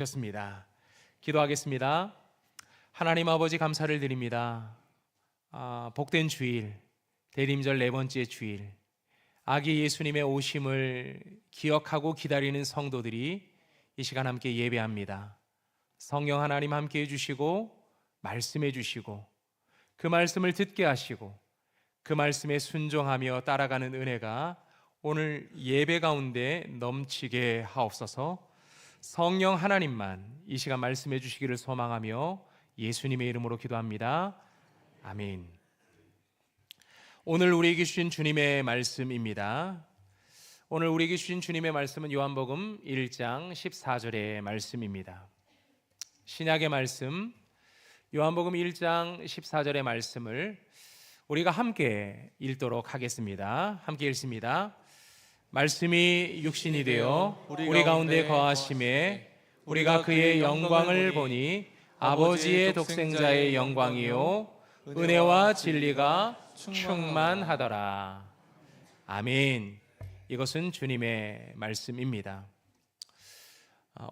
셨습니다. 기도하겠습니다. 하나님 아버지 감사를 드립니다. 복된 주일, 대림절 네 번째 주일, 아기 예수님의 오심을 기억하고 기다리는 성도들이 이 시간 함께 예배합니다. 성령 하나님 함께 해주시고 말씀해 주시고 그 말씀을 듣게 하시고 그 말씀에 순종하며 따라가는 은혜가 오늘 예배 가운데 넘치게 하옵소서. 성령 하나님만 이 시간 말씀해 주시기를 소망하며 예수님의 이름으로 기도합니다. 아멘. 오늘 우리에게 주신 주님의 말씀입니다. 오늘 우리에게 주신 주님의 말씀은 요한복음 1장 14절의 말씀입니다. 신약의 말씀 요한복음 1장 14절의 말씀을 우리가 함께 읽도록 하겠습니다. 함께 읽습니다. 말씀이 육신이 되어 우리 가운데 거하심에 우리가 그의 영광을 보니 아버지의 독생자의 영광이요 은혜와 진리가 충만하더라. 아멘. 이것은 주님의 말씀입니다.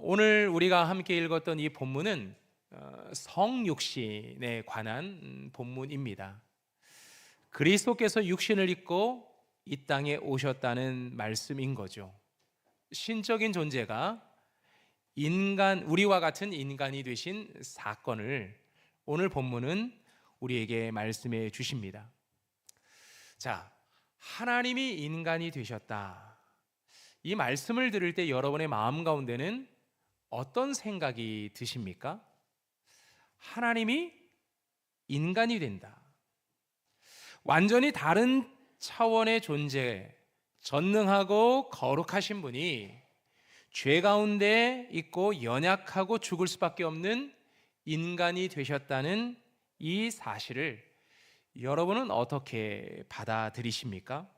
오늘 우리가 함께 읽었던 이 본문은 성육신에 관한 본문입니다. 그리스도께서 육신을 입고 이 땅에 오셨다는 말씀인 거죠. 신적인 존재가 우리와 같은 인간이 되신 사건을 오늘 본문은 우리에게 말씀해 주십니다. 자, 하나님이 인간이 되셨다. 이 말씀을 들을 때 여러분의 마음 가운데는 어떤 생각이 드십니까? 하나님이 인간이 된다. 완전히 다른 차원의 존재, 전능하고 거룩하신 분이 죄 가운데 있고 연약하고 죽을 수밖에 없는 인간이 되셨다는 이 사실을 여러분은 어떻게 받아들이십니까?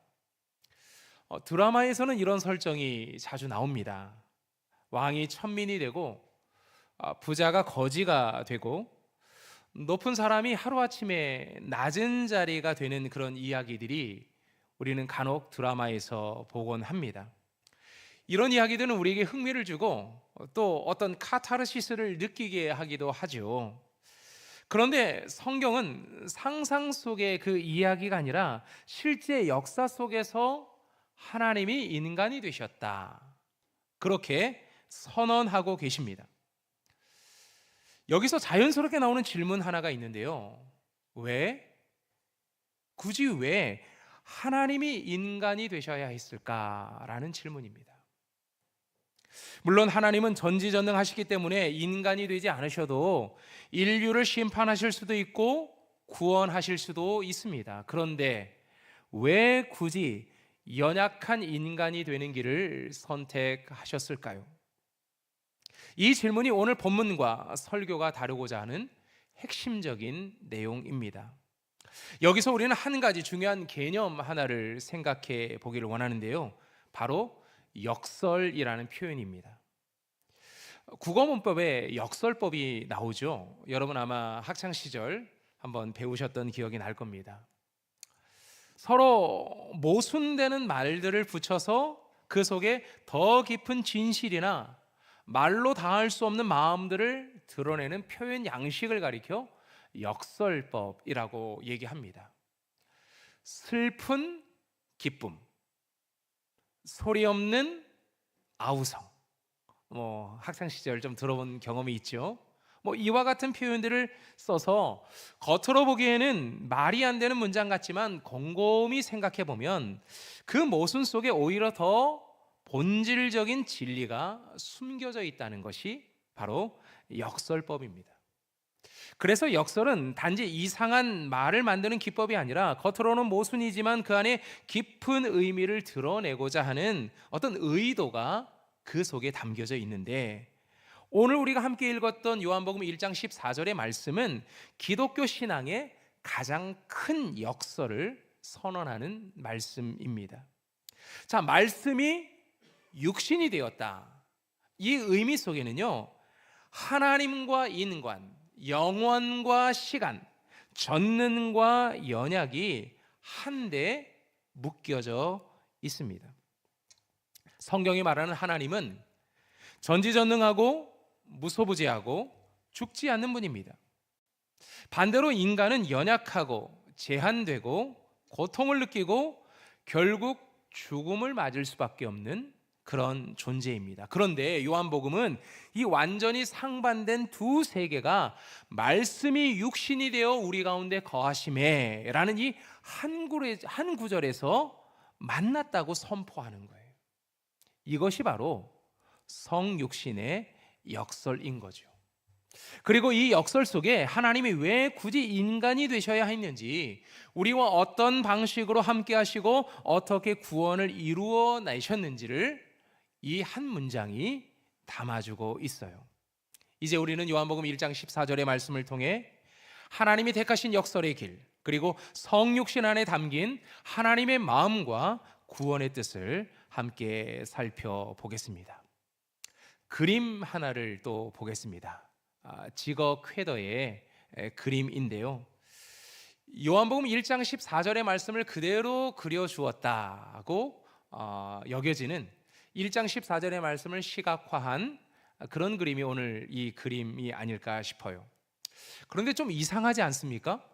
드라마에서는 이런 설정이 자주 나옵니다. 왕이 천민이 되고 부자가 거지가 되고 높은 사람이 하루아침에 낮은 자리가 되는 그런 이야기들이 우리는 간혹 드라마에서 보곤 합니다. 이런 이야기들은 우리에게 흥미를 주고 또 어떤 카타르시스를 느끼게 하기도 하죠. 그런데 성경은 상상 속의 그 이야기가 아니라 실제 역사 속에서 하나님이 인간이 되셨다, 그렇게 선언하고 계십니다. 여기서 자연스럽게 나오는 질문 하나가 있는데요. 굳이 왜 하나님이 인간이 되셔야 했을까라는 질문입니다. 물론 하나님은 전지전능하시기 때문에 인간이 되지 않으셔도 인류를 심판하실 수도 있고 구원하실 수도 있습니다. 그런데 왜 굳이 연약한 인간이 되는 길을 선택하셨을까요? 이 질문이 오늘 본문과 설교가 다루고자 하는 핵심적인 내용입니다. 여기서 우리는 한 가지 중요한 개념 하나를 생각해 보기를 원하는데요. 바로 역설이라는 표현입니다. 국어문법에 역설법이 나오죠. 여러분 아마 학창시절 한번 배우셨던 기억이 날 겁니다. 서로 모순되는 말들을 붙여서 그 속에 더 깊은 진실이나 말로 다할 수 없는 마음들을 드러내는 표현 양식을 가리켜 역설법이라고 얘기합니다. 슬픈 기쁨, 소리 없는 아우성, 학창 시절 좀 들어본 경험이 있죠. 이와 같은 표현들을 써서 겉으로 보기에는 말이 안 되는 문장 같지만 곰곰이 생각해 보면 그 모순 속에 오히려 더 본질적인 진리가 숨겨져 있다는 것이 바로 역설법입니다. 그래서 역설은 단지 이상한 말을 만드는 기법이 아니라 겉으로는 모순이지만 그 안에 깊은 의미를 드러내고자 하는 어떤 의도가 그 속에 담겨져 있는데, 오늘 우리가 함께 읽었던 요한복음 1장 14절의 말씀은 기독교 신앙의 가장 큰 역설을 선언하는 말씀입니다. 자, 말씀이 육신이 되었다. 이 의미 속에는요, 하나님과 인간, 영원과 시간, 전능과 연약이 한데 묶여져 있습니다. 성경이 말하는 하나님은 전지전능하고 무소부지하고 죽지 않는 분입니다. 반대로 인간은 연약하고 제한되고 고통을 느끼고 결국 죽음을 맞을 수밖에 없는 그런 존재입니다. 그런데 요한복음은 이 완전히 상반된 두 세계가 말씀이 육신이 되어 우리 가운데 거하심에 라는 이 한 구절에서 만났다고 선포하는 거예요. 이것이 바로 성육신의 역설인 거죠. 그리고 이 역설 속에 하나님이 왜 굳이 인간이 되셔야 했는지, 우리와 어떤 방식으로 함께 하시고 어떻게 구원을 이루어 내셨는지를 이 한 문장이 담아주고 있어요. 이제 우리는 요한복음 1장 14절의 말씀을 통해 하나님이 택하신 역설의 길, 그리고 성육신 안에 담긴 하나님의 마음과 구원의 뜻을 함께 살펴보겠습니다. 그림 하나를 또 보겠습니다. 지거 쾌더의 그림인데요, 요한복음 1장 14절의 말씀을 그대로 그려주었다고 여겨지는 1장 14절의 말씀을 시각화한 그런 그림이 오늘 이 그림이 아닐까 싶어요. 그런데 좀 이상하지 않습니까?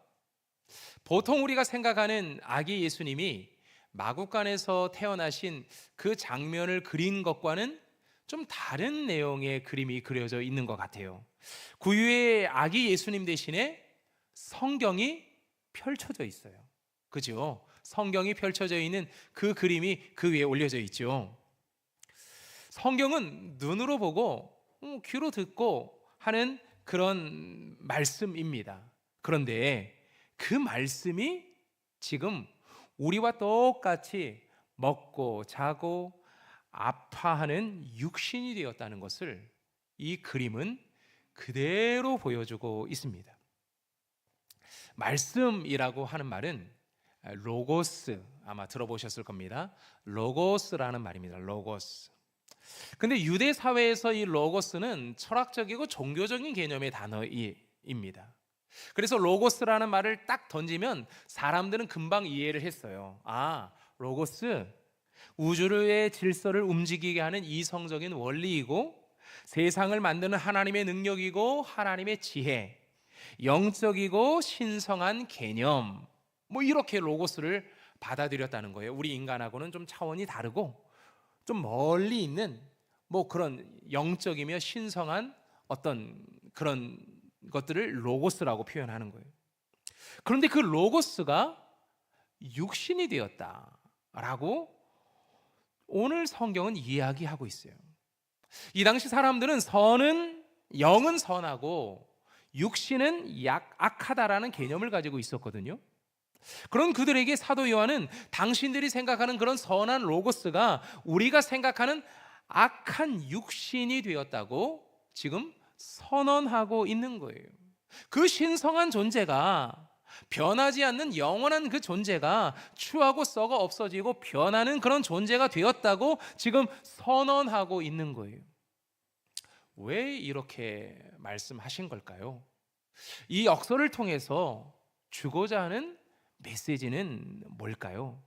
보통 우리가 생각하는 아기 예수님이 마구간에서 태어나신 그 장면을 그린 것과는 좀 다른 내용의 그림이 그려져 있는 것 같아요. 구유의 아기 예수님 대신에 성경이 펼쳐져 있어요. 그죠? 성경이 펼쳐져 있는 그 그림이 그 위에 올려져 있죠. 성경은 눈으로 보고 귀로 듣고 하는 그런 말씀입니다. 그런데 그 말씀이 지금 우리와 똑같이 먹고 자고 아파하는 육신이 되었다는 것을 이 그림은 그대로 보여주고 있습니다. 말씀이라고 하는 말은 로고스, 아마 들어보셨을 겁니다. 로고스라는 말입니다. 로고스. 근데 유대 사회에서 이 로고스는 철학적이고 종교적인 개념의 단어입니다. 그래서 로고스라는 말을 딱 던지면 사람들은 금방 이해를 했어요. 로고스, 우주의 질서를 움직이게 하는 이성적인 원리이고 세상을 만드는 하나님의 능력이고 하나님의 지혜, 영적이고 신성한 개념, 이렇게 로고스를 받아들였다는 거예요. 우리 인간하고는 좀 차원이 다르고 좀 멀리 있는 그런 영적이며 신성한 어떤 그런 것들을 로고스라고 표현하는 거예요. 그런데 그 로고스가 육신이 되었다라고 오늘 성경은 이야기하고 있어요. 이 당시 사람들은 영은 선하고 육신은 악하다라는 개념을 가지고 있었거든요. 그런 그들에게 사도 요한은 당신들이 생각하는 그런 선한 로고스가 우리가 생각하는 악한 육신이 되었다고 지금 선언하고 있는 거예요. 그 신성한 존재가, 변하지 않는 영원한 그 존재가 추하고 썩어 없어지고 변하는 그런 존재가 되었다고 지금 선언하고 있는 거예요. 왜 이렇게 말씀하신 걸까요? 이 역설을 통해서 주고자 하는 메시지는 뭘까요?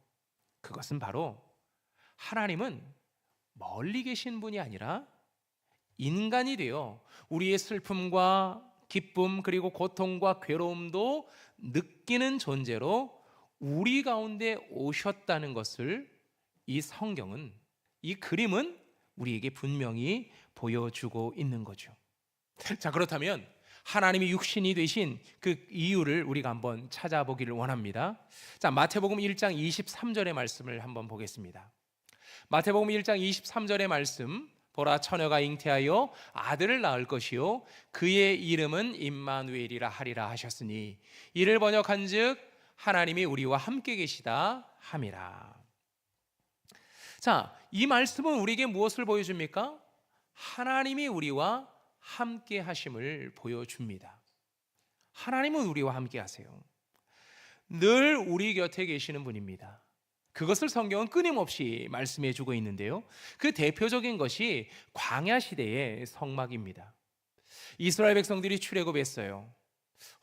그것은 바로 하나님은 멀리 계신 분이 아니라 인간이 되어 우리의 슬픔과 기쁨 그리고 고통과 괴로움도 느끼는 존재로 우리 가운데 오셨다는 것을 이 성경은, 이 그림은 우리에게 분명히 보여주고 있는 거죠. 자, 그렇다면 하나님이 육신이 되신 그 이유를 우리가 한번 찾아보기를 원합니다. 자, 마태복음 1장 23절의 말씀을 한번 보겠습니다. 마태복음 1장 23절의 말씀, 보라 처녀가 잉태하여 아들을 낳을 것이요 그의 이름은 임마누엘이라 하리라 하셨으니 이를 번역한즉 하나님이 우리와 함께 계시다 함이라. 자, 이 말씀은 우리에게 무엇을 보여줍니까? 하나님이 우리와 함께 하심을 보여줍니다. 하나님은 우리와 함께 하세요. 늘 우리 곁에 계시는 분입니다. 그것을 성경은 끊임없이 말씀해 주고 있는데요, 그 대표적인 것이 광야 시대의 성막입니다. 이스라엘 백성들이 출애굽했어요.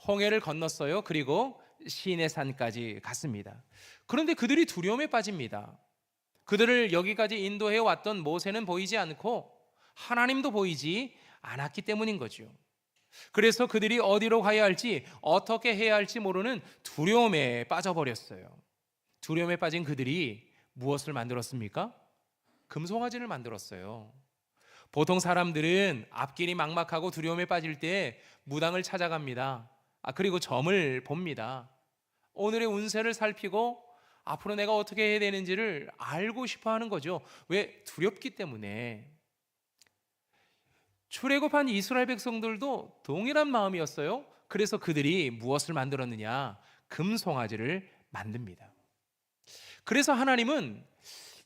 홍해를 건넜어요. 그리고 시내산까지 갔습니다. 그런데 그들이 두려움에 빠집니다. 그들을 여기까지 인도해 왔던 모세는 보이지 않고 하나님도 보이지 않았기 때문인 거죠. 그래서 그들이 어디로 가야 할지, 어떻게 해야 할지 모르는 두려움에 빠져버렸어요. 두려움에 빠진 그들이 무엇을 만들었습니까? 금송아지를 만들었어요. 보통 사람들은 앞길이 막막하고 두려움에 빠질 때 무당을 찾아갑니다. 그리고 점을 봅니다. 오늘의 운세를 살피고 앞으로 내가 어떻게 해야 되는지를 알고 싶어 하는 거죠. 왜? 두렵기 때문에. 출애굽한 이스라엘 백성들도 동일한 마음이었어요. 그래서 그들이 무엇을 만들었느냐? 금송아지를 만듭니다. 그래서 하나님은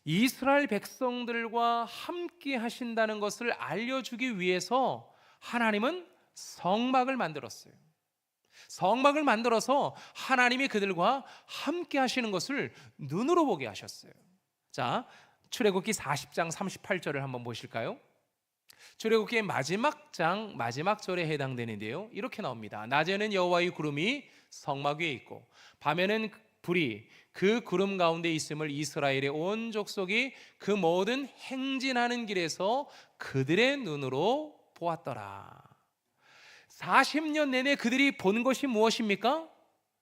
이스라엘 백성들과 함께 하신다는 것을 알려주기 위해서 하나님은 성막을 만들었어요. 성막을 만들어서 하나님이 그들과 함께 하시는 것을 눈으로 보게 하셨어요. 자, 출애굽기 40장 38절을 한번 보실까요? 출애굽기의 마지막 장 마지막 절에 해당되는데요, 이렇게 나옵니다. 낮에는 여호와의 구름이 성막 위에 있고 밤에는 불이 그 구름 가운데 있음을 이스라엘의 온 족속이 그 모든 행진하는 길에서 그들의 눈으로 보았더라. 40년 내내 그들이 본 것이 무엇입니까?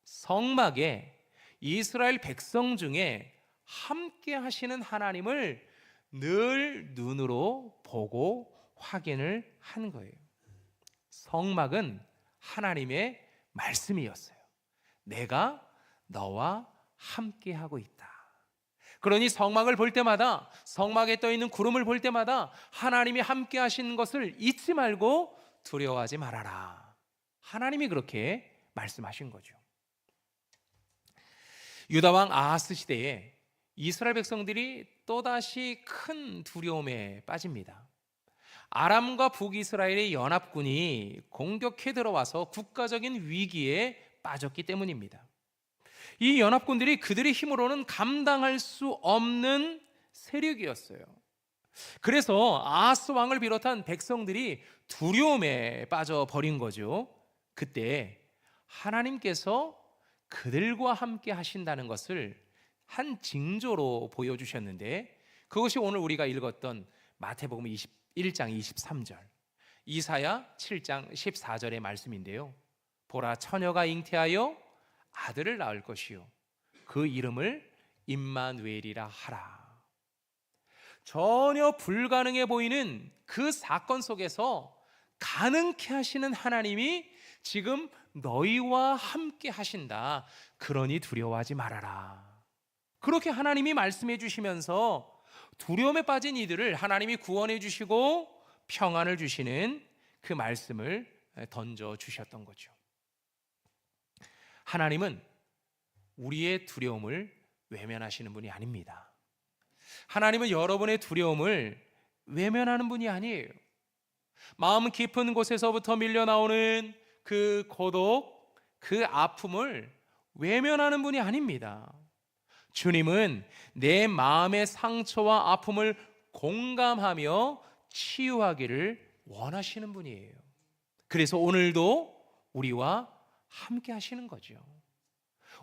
성막에 이스라엘 백성 중에 함께 하시는 하나님을 늘 눈으로 보고 확인을 한 거예요. 성막은 하나님의 말씀이었어요. 내가 너와 함께 하고 있다. 그러니 성막을 볼 때마다, 성막에 떠 있는 구름을 볼 때마다 하나님이 함께 하신 것을 잊지 말고 두려워하지 말아라. 하나님이 그렇게 말씀하신 거죠. 유다 왕 아하스 시대에 이스라엘 백성들이 또다시 큰 두려움에 빠집니다. 아람과 북이스라엘의 연합군이 공격해 들어와서 국가적인 위기에 빠졌기 때문입니다. 이 연합군들이 그들의 힘으로는 감당할 수 없는 세력이었어요. 그래서 아하스 왕을 비롯한 백성들이 두려움에 빠져버린 거죠. 그때 하나님께서 그들과 함께 하신다는 것을 한 징조로 보여주셨는데, 그것이 오늘 우리가 읽었던 마태복음 21장 23절, 이사야 7장 14절의 말씀인데요. 보라, 처녀가 잉태하여 아들을 낳을 것이요 그 이름을 임마누엘이라 하라. 전혀 불가능해 보이는 그 사건 속에서 가능케 하시는 하나님이 지금 너희와 함께 하신다. 그러니 두려워하지 말아라. 그렇게 하나님이 말씀해 주시면서 두려움에 빠진 이들을 하나님이 구원해 주시고 평안을 주시는 그 말씀을 던져 주셨던 거죠. 하나님은 우리의 두려움을 외면하시는 분이 아닙니다. 하나님은 여러분의 두려움을 외면하는 분이 아니에요. 마음 깊은 곳에서부터 밀려나오는 그 고독, 그 아픔을 외면하는 분이 아닙니다. 주님은 내 마음의 상처와 아픔을 공감하며 치유하기를 원하시는 분이에요. 그래서 오늘도 우리와 함께 하시는 거죠.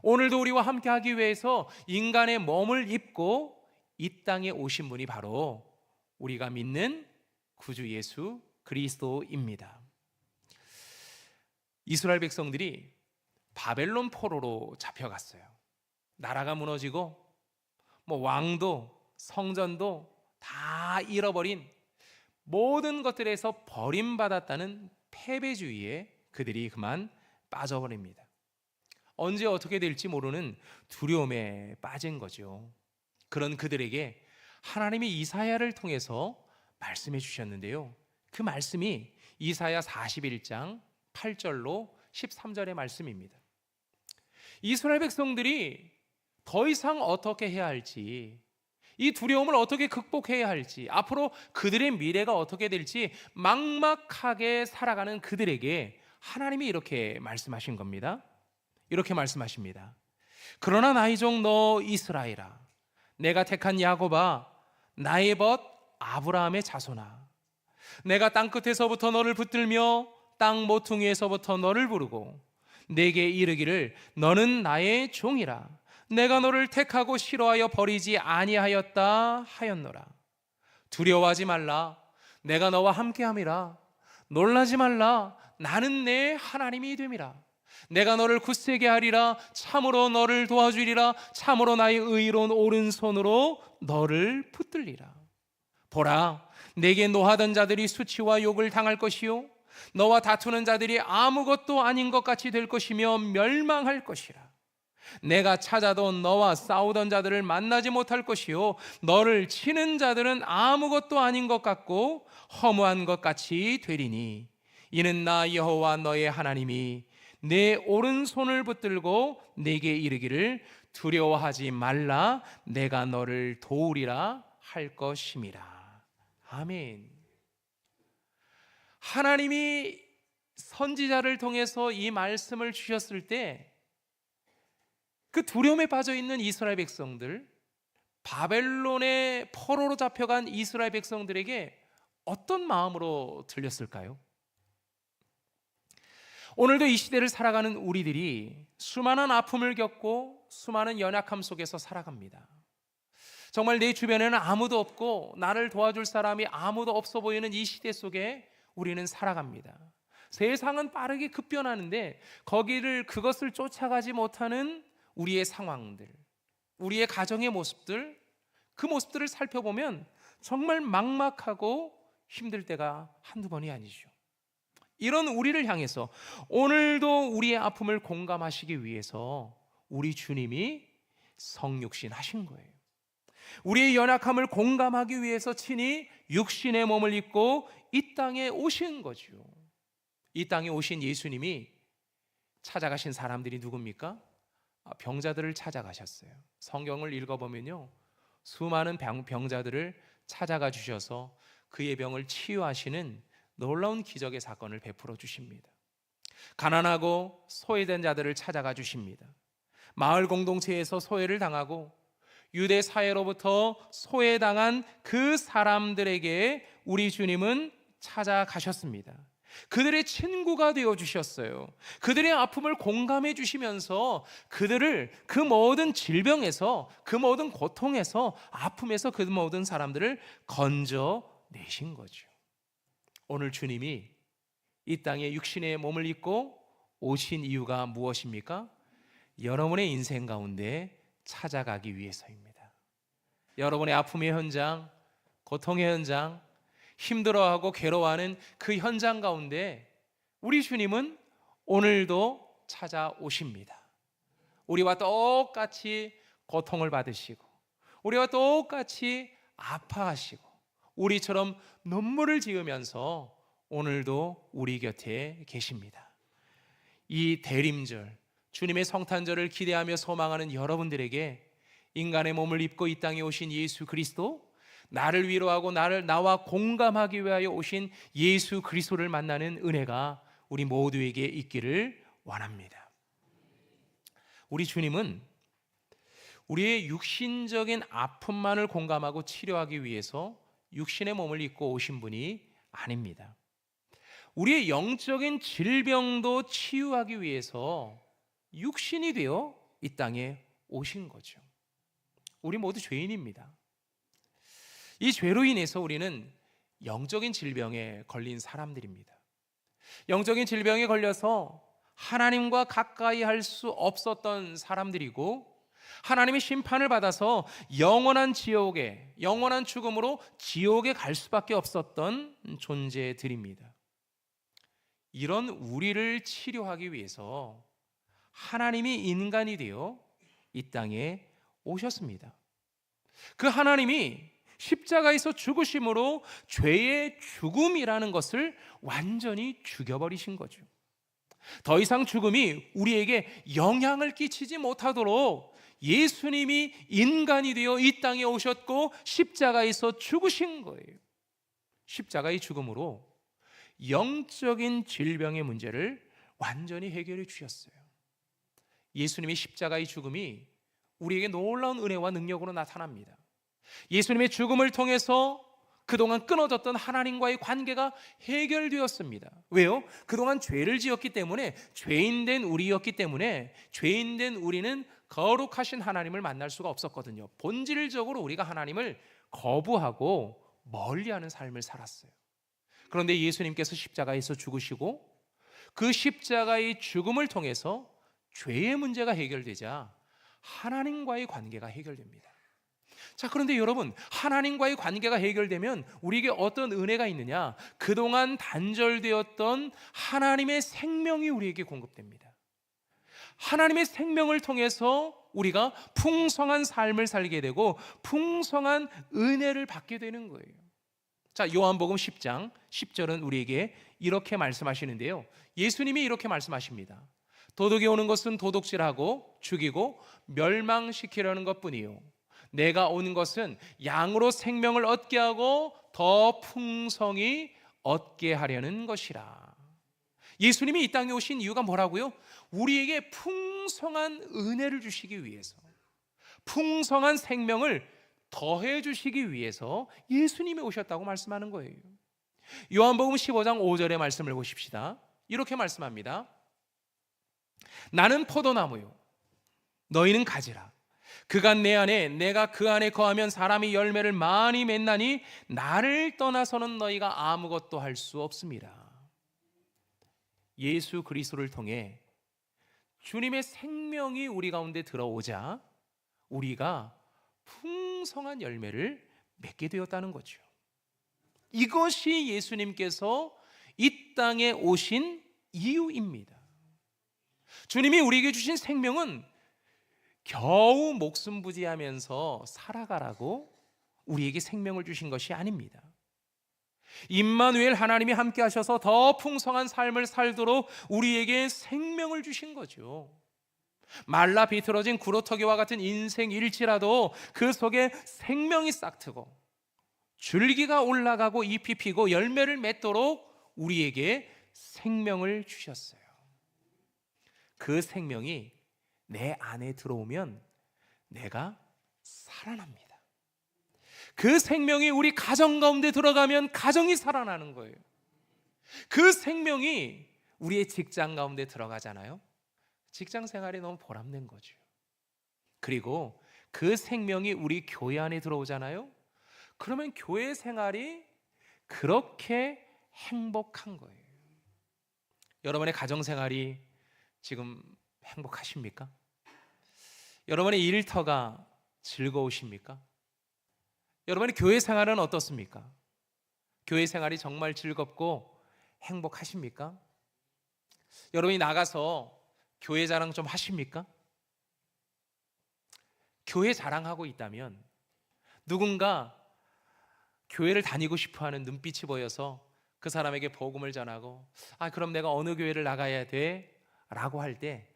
오늘도 우리와 함께 하기 위해서 인간의 몸을 입고 이 땅에 오신 분이 바로 우리가 믿는 구주 예수 그리스도입니다. 이스라엘 백성들이 바벨론 포로로 잡혀갔어요. 나라가 무너지고 왕도 성전도 다 잃어버린, 모든 것들에서 버림받았다는 패배주의에 그들이 그만 빠져버립니다. 언제 어떻게 될지 모르는 두려움에 빠진 거죠. 그런 그들에게 하나님이 이사야를 통해서 말씀해 주셨는데요, 그 말씀이 이사야 41장 8절로 13절의 말씀입니다. 이스라엘 백성들이 더 이상 어떻게 해야 할지, 이 두려움을 어떻게 극복해야 할지, 앞으로 그들의 미래가 어떻게 될지 막막하게 살아가는 그들에게 하나님이 이렇게 말씀하신 겁니다. 이렇게 말씀하십니다. 그러나 나의 종 너 이스라엘아, 내가 택한 야곱아, 나의 벗 아브라함의 자손아, 내가 땅끝에서부터 너를 붙들며 땅 모퉁이에서부터 너를 부르고 내게 이르기를 너는 나의 종이라, 내가 너를 택하고 싫어하여 버리지 아니하였다 하였노라. 두려워하지 말라, 내가 너와 함께함이라. 놀라지 말라. 나는 내 하나님이 됨이라. 내가 너를 굳세게 하리라. 참으로 너를 도와주리라. 참으로 나의 의로운 오른손으로 너를 붙들리라. 보라, 내게 노하던 자들이 수치와 욕을 당할 것이요 너와 다투는 자들이 아무것도 아닌 것 같이 될 것이며 멸망할 것이라. 내가 찾아도 너와 싸우던 자들을 만나지 못할 것이요 너를 치는 자들은 아무것도 아닌 것 같고 허무한 것 같이 되리니 이는 나 여호와 너의 하나님이 내 오른손을 붙들고 내게 이르기를 두려워하지 말라. 내가 너를 도우리라 할 것임이라. 아멘. 하나님이 선지자를 통해서 이 말씀을 주셨을 때 그 두려움에 빠져 있는 이스라엘 백성들, 바벨론의 포로로 잡혀간 이스라엘 백성들에게 어떤 마음으로 들렸을까요? 오늘도 이 시대를 살아가는 우리들이 수많은 아픔을 겪고 수많은 연약함 속에서 살아갑니다. 정말 내 주변에는 아무도 없고 나를 도와줄 사람이 아무도 없어 보이는 이 시대 속에 우리는 살아갑니다. 세상은 빠르게 급변하는데 그것을 쫓아가지 못하는 우리의 상황들, 우리의 가정의 모습들, 그 모습들을 살펴보면 정말 막막하고 힘들 때가 한두 번이 아니죠. 이런 우리를 향해서 오늘도 우리의 아픔을 공감하시기 위해서 우리 주님이 성육신 하신 거예요. 우리의 연약함을 공감하기 위해서 친히 육신의 몸을 입고 이 땅에 오신 거죠. 이 땅에 오신 예수님이 찾아가신 사람들이 누굽니까? 병자들을 찾아가셨어요. 성경을 읽어보면요, 수많은 병자들을 찾아가 주셔서 그의 병을 치유하시는 놀라운 기적의 사건을 베풀어 주십니다. 가난하고 소외된 자들을 찾아가 주십니다. 마을 공동체에서 소외를 당하고 유대 사회로부터 소외당한 그 사람들에게 우리 주님은 찾아가셨습니다. 그들의 친구가 되어 주셨어요. 그들의 아픔을 공감해 주시면서 그들을 그 모든 질병에서, 그 모든 고통에서, 아픔에서 그 모든 사람들을 건져내신 거죠. 오늘 주님이 이 땅에 육신의 몸을 입고 오신 이유가 무엇입니까? 여러분의 인생 가운데 찾아가기 위해서입니다. 여러분의 아픔의 현장, 고통의 현장, 힘들어하고 괴로워하는 그 현장 가운데 우리 주님은 오늘도 찾아오십니다. 우리와 똑같이 고통을 받으시고 우리와 똑같이 아파하시고 우리처럼 눈물을 지으면서 오늘도 우리 곁에 계십니다. 이 대림절, 주님의 성탄절을 기대하며 소망하는 여러분들에게 인간의 몸을 입고 이 땅에 오신 예수 그리스도, 나를 위로하고 나와 공감하기 위하여 오신 예수 그리스도를 만나는 은혜가 우리 모두에게 있기를 원합니다. 우리 주님은 우리의 육신적인 아픔만을 공감하고 치료하기 위해서 육신의 몸을 입고 오신 분이 아닙니다. 우리의 영적인 질병도 치유하기 위해서 육신이 되어 이 땅에 오신 거죠. 우리 모두 죄인입니다. 이 죄로 인해서 우리는 영적인 질병에 걸린 사람들입니다. 영적인 질병에 걸려서 하나님과 가까이 할 수 없었던 사람들이고 하나님의 심판을 받아서 영원한 지옥에, 영원한 죽음으로 지옥에 갈 수밖에 없었던 존재들입니다. 이런 우리를 치료하기 위해서 하나님이 인간이 되어 이 땅에 오셨습니다. 그 하나님이 십자가에서 죽으심으로 죄의 죽음이라는 것을 완전히 죽여버리신 거죠. 더 이상 죽음이 우리에게 영향을 끼치지 못하도록 예수님이 인간이 되어 이 땅에 오셨고 십자가에서 죽으신 거예요. 십자가의 죽음으로 영적인 질병의 문제를 완전히 해결해 주셨어요. 예수님의 십자가의 죽음이 우리에게 놀라운 은혜와 능력으로 나타납니다. 예수님의 죽음을 통해서 그동안 끊어졌던 하나님과의 관계가 해결되었습니다. 왜요? 그동안 죄를 지었기 때문에, 죄인된 우리였기 때문에 죄인된 우리는 거룩하신 하나님을 만날 수가 없었거든요. 본질적으로 우리가 하나님을 거부하고 멀리하는 삶을 살았어요. 그런데 예수님께서 십자가에서 죽으시고 그 십자가의 죽음을 통해서 죄의 문제가 해결되자 하나님과의 관계가 해결됩니다. 자, 그런데 여러분, 하나님과의 관계가 해결되면 우리에게 어떤 은혜가 있느냐? 그동안 단절되었던 하나님의 생명이 우리에게 공급됩니다. 하나님의 생명을 통해서 우리가 풍성한 삶을 살게 되고 풍성한 은혜를 받게 되는 거예요. 자, 요한복음 10장 10절은 우리에게 이렇게 말씀하시는데요, 예수님이 이렇게 말씀하십니다. 도둑이 오는 것은 도둑질하고 죽이고 멸망시키려는 것뿐이요, 내가 온 것은 양으로 생명을 얻게 하고 더 풍성히 얻게 하려는 것이라. 예수님이 이 땅에 오신 이유가 뭐라고요? 우리에게 풍성한 은혜를 주시기 위해서, 풍성한 생명을 더해 주시기 위해서 예수님이 오셨다고 말씀하는 거예요. 요한복음 15장 5절의 말씀을 보십시다. 이렇게 말씀합니다. 나는 포도나무요, 너희는 가지라. 그가 내 안에, 내가 그 안에 거하면 사람이 열매를 많이 맺나니 나를 떠나서는 너희가 아무것도 할 수 없습니다. 예수 그리스도를 통해 주님의 생명이 우리 가운데 들어오자 우리가 풍성한 열매를 맺게 되었다는 거죠. 이것이 예수님께서 이 땅에 오신 이유입니다. 주님이 우리에게 주신 생명은 겨우 목숨 부지하면서 살아가라고 우리에게 생명을 주신 것이 아닙니다. 임마누엘, 하나님이 함께 하셔서 더 풍성한 삶을 살도록 우리에게 생명을 주신 거죠. 말라 비틀어진 구루터기와 같은 인생 일지라도 그 속에 생명이 싹트고 줄기가 올라가고 잎이 피고 열매를 맺도록 우리에게 생명을 주셨어요. 그 생명이 내 안에 들어오면 내가 살아납니다. 그 생명이 우리 가정 가운데 들어가면 가정이 살아나는 거예요. 그 생명이 우리의 직장 가운데 들어가잖아요. 직장 생활이 너무 보람된 거죠. 그리고 그 생명이 우리 교회 안에 들어오잖아요. 그러면 교회 생활이 그렇게 행복한 거예요. 여러분의 가정 생활이 지금 행복하십니까? 여러분의 일터가 즐거우십니까? 여러분의 교회 생활은 어떻습니까? 교회 생활이 정말 즐겁고 행복하십니까? 여러분이 나가서 교회 자랑 좀 하십니까? 교회 자랑하고 있다면 누군가 교회를 다니고 싶어하는 눈빛이 보여서 그 사람에게 복음을 전하고, 그럼 내가 어느 교회를 나가야 돼? 라고 할 때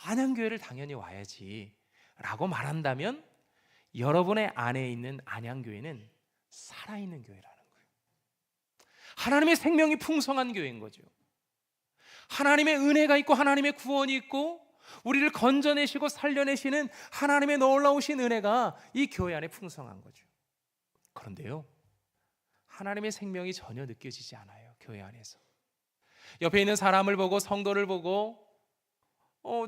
안양교회를 당연히 와야지 라고 말한다면 여러분의 안에 있는 안양교회는 살아있는 교회라는 거예요. 하나님의 생명이 풍성한 교회인 거죠. 하나님의 은혜가 있고 하나님의 구원이 있고 우리를 건져내시고 살려내시는 하나님의 놀라우신 은혜가 이 교회 안에 풍성한 거죠. 그런데요, 하나님의 생명이 전혀 느껴지지 않아요. 교회 안에서 옆에 있는 사람을 보고, 성도를 보고,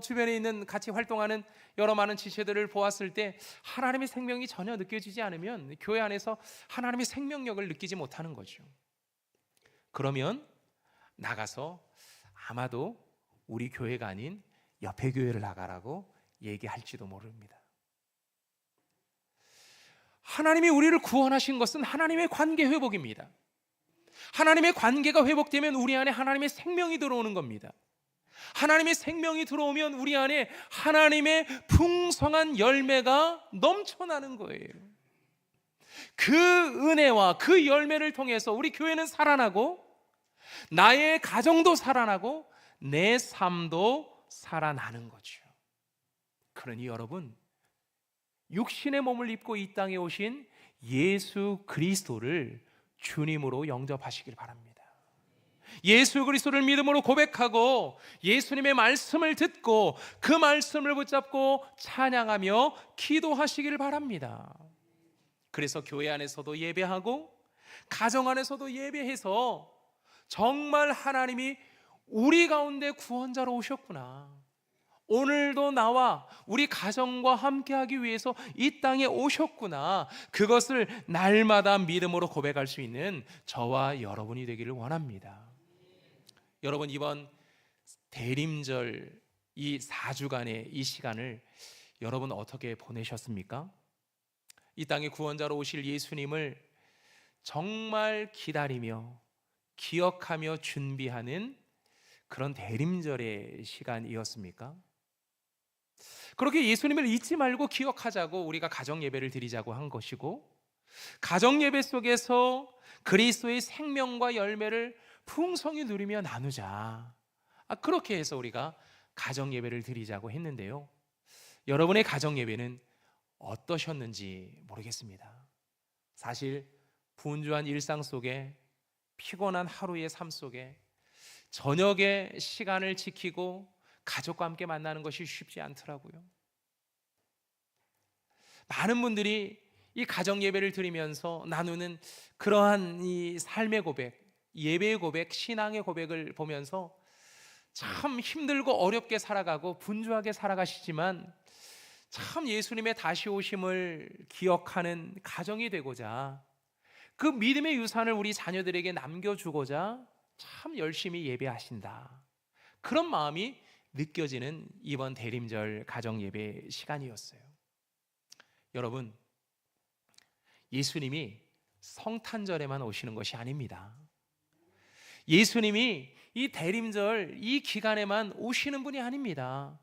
주변에 있는 같이 활동하는 여러 많은 지체들을 보았을 때 하나님의 생명이 전혀 느껴지지 않으면 교회 안에서 하나님의 생명력을 느끼지 못하는 거죠. 그러면 나가서 아마도 우리 교회가 아닌 옆에 교회를 나가라고 얘기할지도 모릅니다. 하나님이 우리를 구원하신 것은 하나님의 관계 회복입니다. 하나님의 관계가 회복되면 우리 안에 하나님의 생명이 들어오는 겁니다. 하나님의 생명이 들어오면 우리 안에 하나님의 풍성한 열매가 넘쳐나는 거예요. 그 은혜와 그 열매를 통해서 우리 교회는 살아나고 나의 가정도 살아나고 내 삶도 살아나는 거죠. 그러니 여러분, 육신의 몸을 입고 이 땅에 오신 예수 그리스도를 주님으로 영접하시길 바랍니다. 예수 그리스도를 믿음으로 고백하고 예수님의 말씀을 듣고 그 말씀을 붙잡고 찬양하며 기도하시길 바랍니다. 그래서 교회 안에서도 예배하고 가정 안에서도 예배해서 정말 하나님이 우리 가운데 구원자로 오셨구나, 오늘도 나와 우리 가정과 함께하기 위해서 이 땅에 오셨구나, 그것을 날마다 믿음으로 고백할 수 있는 저와 여러분이 되기를 원합니다. 여러분, 이번 대림절 이 4주간의 이 시간을 여러분 어떻게 보내셨습니까? 이 땅에 구원자로 오실 예수님을 정말 기다리며 기억하며 준비하는 그런 대림절의 시간이었습니까? 그렇게 예수님을 잊지 말고 기억하자고 우리가 가정 예배를 드리자고 한 것이고, 가정 예배 속에서 그리스도의 생명과 열매를 풍성히 누리며 나누자, 그렇게 해서 우리가 가정 예배를 드리자고 했는데요, 여러분의 가정 예배는 어떠셨는지 모르겠습니다. 사실 분주한 일상 속에, 피곤한 하루의 삶 속에 저녁의 시간을 지키고 가족과 함께 만나는 것이 쉽지 않더라고요. 많은 분들이 이 가정 예배를 드리면서 나누는 그러한 이 삶의 고백, 예배의 고백, 신앙의 고백을 보면서 참 힘들고 어렵게 살아가고 분주하게 살아가시지만 참 예수님의 다시 오심을 기억하는 가정이 되고자, 그 믿음의 유산을 우리 자녀들에게 남겨주고자 참 열심히 예배하신다, 그런 마음이 느껴지는 이번 대림절 가정 예배 시간이었어요. 여러분, 예수님이 성탄절에만 오시는 것이 아닙니다. 예수님이 이 대림절 이 기간에만 오시는 분이 아닙니다.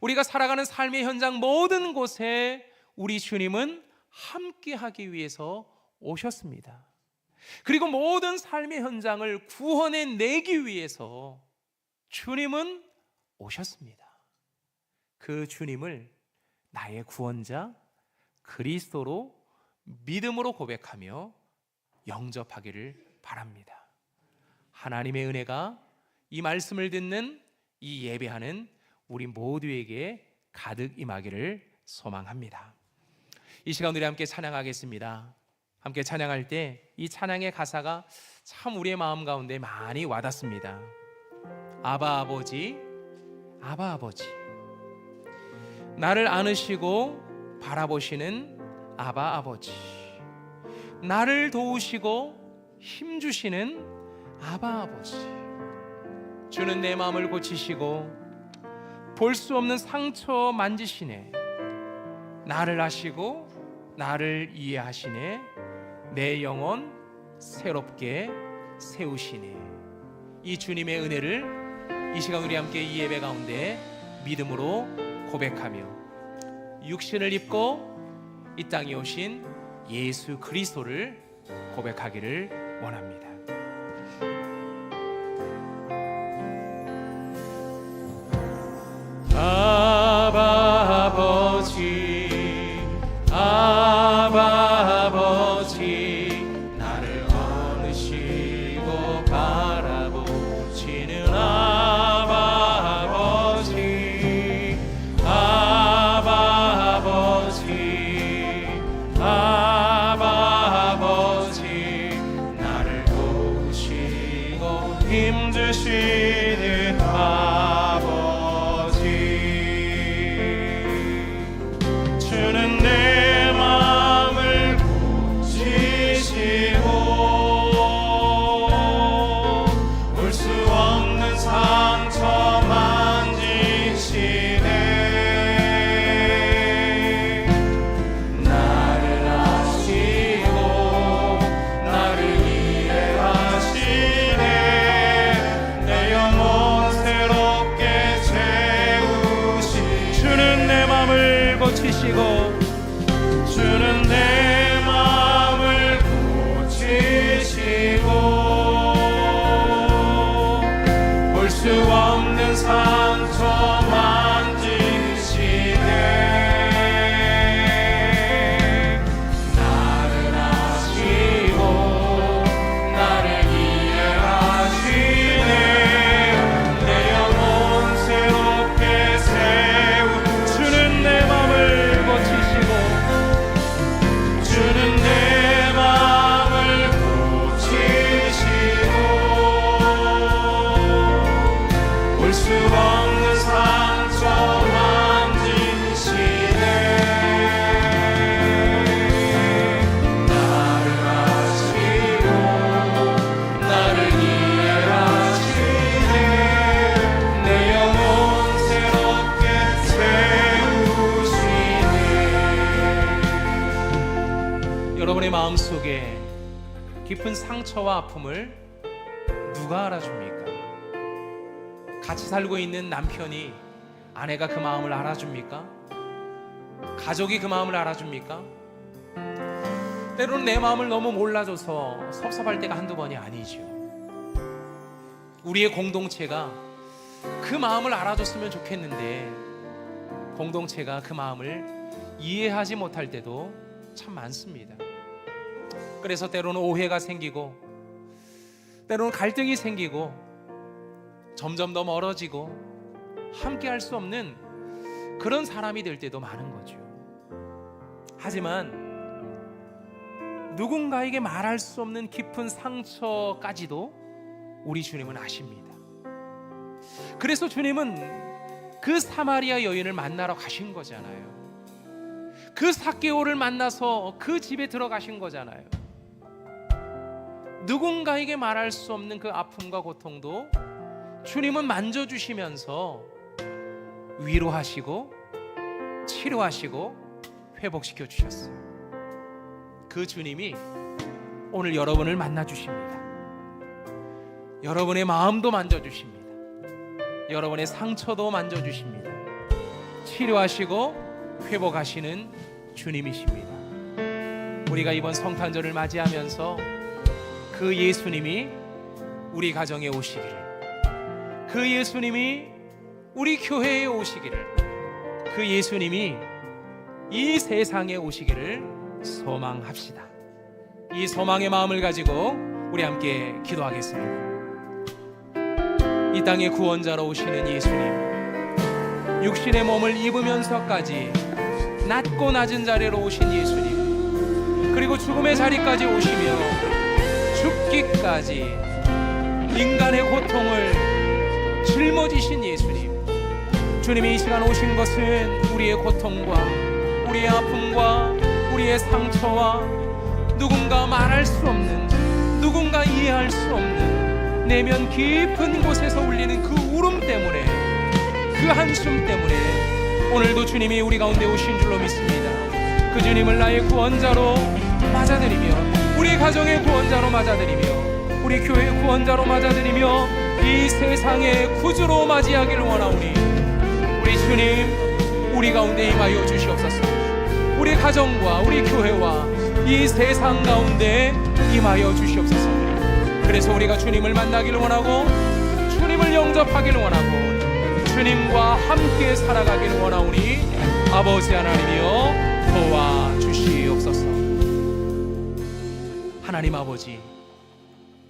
우리가 살아가는 삶의 현장 모든 곳에 우리 주님은 함께하기 위해서 오셨습니다. 그리고 모든 삶의 현장을 구원해 내기 위해서 주님은 오셨습니다. 그 주님을 나의 구원자 그리스도로 믿음으로 고백하며 영접하기를 바랍니다. 하나님의 은혜가 이 말씀을 듣는, 이 예배하는 우리 모두에게 가득 임하기를 소망합니다. 이 시간 우리 함께 찬양하겠습니다. 함께 찬양할 때 이 찬양의 가사가 참 우리의 마음 가운데 많이 와닿습니다. 아바 아버지, 아바 아버지, 나를 안으시고 바라보시는 아바 아버지, 나를 도우시고 힘주시는 아바 아버지, 주는 내 마음을 고치시고 볼 수 없는 상처 만지시네, 나를 아시고 나를 이해하시네, 내 영혼 새롭게 세우시네. 이 주님의 은혜를 이 시간 우리 함께 이 예배 가운데 믿음으로 고백하며 육신을 입고 이 땅에 오신 예수 그리스도를 고백하기를 원합니다. 아바 아버지, 아바 아버지, 나를 안으시고 바라보시는 아바 아버지, 아바 아버지, 아바 아버지, 나를 도우시고 힘주시는 아버지, 주는 내 마음을 고치시고 볼 수 없는 상처 만지시네, 나를 아시고 나를 이해하시네, 내 영혼 새롭게 채우시, 주는 내 마음을 고치시고, 주는 내 마음을 고치시고 볼 수 없는 상처 만지시네, 나를 아시고 나를 이해하시네, 내 영혼 새롭게 세우, 주는 내 마음을 고치시고, 주는 내 마음을 고치시고 볼 수 없는 상처 마음속에 깊은 상처와 아픔을 누가 알아줍니까? 같이 살고 있는 남편이, 아내가 그 마음을 알아줍니까? 가족이 그 마음을 알아줍니까? 때로는 내 마음을 너무 몰라줘서 섭섭할 때가 한두 번이 아니죠. 우리의 공동체가 그 마음을 알아줬으면 좋겠는데 공동체가 그 마음을 이해하지 못할 때도 참 많습니다. 그래서 때로는 오해가 생기고, 때로는 갈등이 생기고, 점점 더 멀어지고 함께 할 수 없는 그런 사람이 될 때도 많은 거죠. 하지만 누군가에게 말할 수 없는 깊은 상처까지도 우리 주님은 아십니다. 그래서 주님은 그 사마리아 여인을 만나러 가신 거잖아요. 그 삭개오를 만나서 그 집에 들어가신 거잖아요. 누군가에게 말할 수 없는 그 아픔과 고통도 주님은 만져주시면서 위로하시고 치료하시고 회복시켜 주셨어요. 그 주님이 오늘 여러분을 만나주십니다. 여러분의 마음도 만져주십니다. 여러분의 상처도 만져주십니다. 치료하시고 회복하시는 주님이십니다. 우리가 이번 성탄절을 맞이하면서 그 예수님이 우리 가정에 오시기를, 그 예수님이 우리 교회에 오시기를, 그 예수님이 이 세상에 오시기를 소망합시다. 이 소망의 마음을 가지고 우리 함께 기도하겠습니다. 이 땅의 구원자로 오시는 예수님, 육신의 몸을 입으면서까지 낮고 낮은 자리로 오신 예수님, 그리고 죽음의 자리까지 오시며 죽기까지 인간의 고통을 짊어지신 예수님, 주님이 이 시간 오신 것은 우리의 고통과 우리의 아픔과 우리의 상처와 누군가 말할 수 없는, 누군가 이해할 수 없는 내면 깊은 곳에서 울리는 그 울음 때문에, 그 한숨 때문에 오늘도 주님이 우리 가운데 오신 줄로 믿습니다. 그 주님을 나의 구원자로 맞아들이며, 우리 가정의 구원자로 맞아들이며, 우리 교회의 구원자로 맞아들이며 이 세상의 구주로 맞이하기를 원하오니 우리 주님, 우리 가운데 임하여 주시옵소서. 우리 가정과 우리 교회와 이 세상 가운데 임하여 주시옵소서. 그래서 우리가 주님을 만나기를 원하고, 주님을 영접하기를 원하고, 주님과 함께 살아가기를 원하오니 아버지 하나님이여 도와주시옵소서. 하나님 아버지,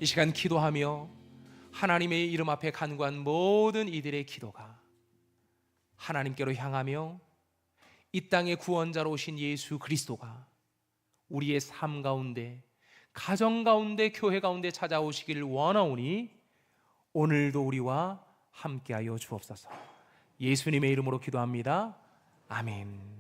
이 시간 기도하며 하나님의 이름 앞에 간구한 모든 이들의 기도가 하나님께로 향하며 이 땅의 구원자로 오신 예수 그리스도가 우리의 삶 가운데, 가정 가운데, 교회 가운데 찾아오시기를 원하오니 오늘도 우리와 함께하여 주옵소서. 예수님의 이름으로 기도합니다. 아멘.